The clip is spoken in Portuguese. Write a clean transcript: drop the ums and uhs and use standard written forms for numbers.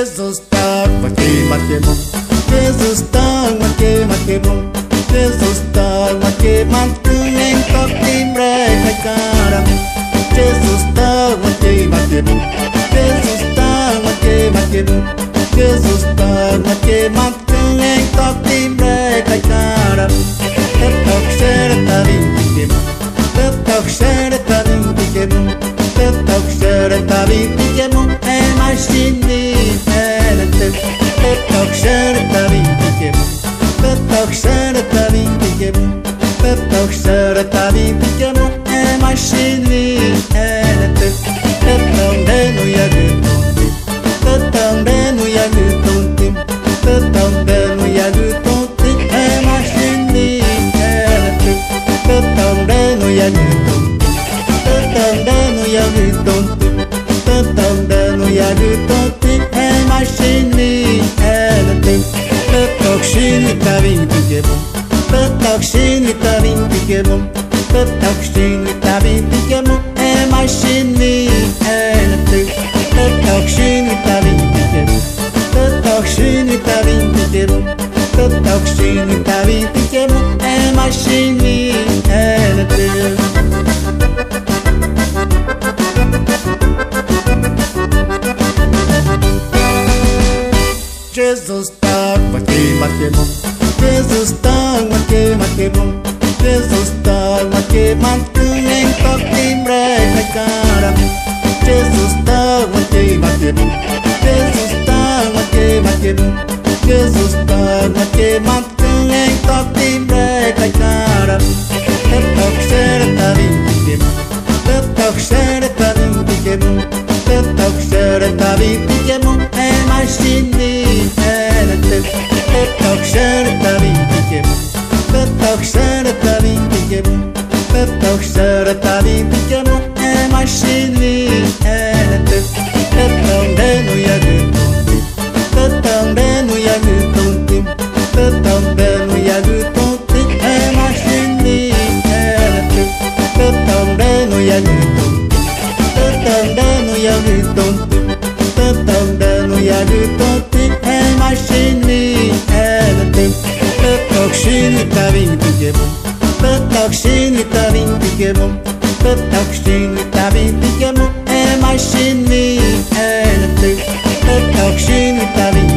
Jesus tá maquemon, Jesus tá maquemon, Jesus tá maquemon, nem toque breca cara. Jesus tá maquemon, Jesus tá maquemon, Jesus tá maquemon, nem toque breca cara. Toxer tá vindo, toxer tá vindo, toxer tá vindo, é machine. Toxer tá vindo, toxer tá vindo, toxer tá vindo, é machine. Também ia gutonte, também ia gutonte, também ia gutonte, é machine. Também ia gutonte, também ia gutonte, também ia gutonte, é machine. Toxine tá vindo que bom, toxine tá vindo que bom, toxine tá vindo que bom, é machine. Toxine tá vindo que bom, toxine tá vindo que bom, toxine tá vindo que bom, é machine. Jesus tá maquemon, Jesus tá maquemon, Jesus tá maquemon, nem toque breca cara. Jesus tá maquemon, Jesus tá maquemon, Jesus tá maquemon, nem toque breca cara. Toxer tá vindo, toxer tá vindo, toxer tá vindo, é machine. Toxer tá vindo, toxer tá vindo, toxer tá vindo, é machine. Também ia gutonte, também ia gutonte, também ia gutonte, é machine. Também ia gutonte, também ia gutonte, também ia gutonte, é machine. Toxine tá vindo que bom, toxine tá vindo que bom, toxine tá vindo que bom, é machine. Toxine tá vindo.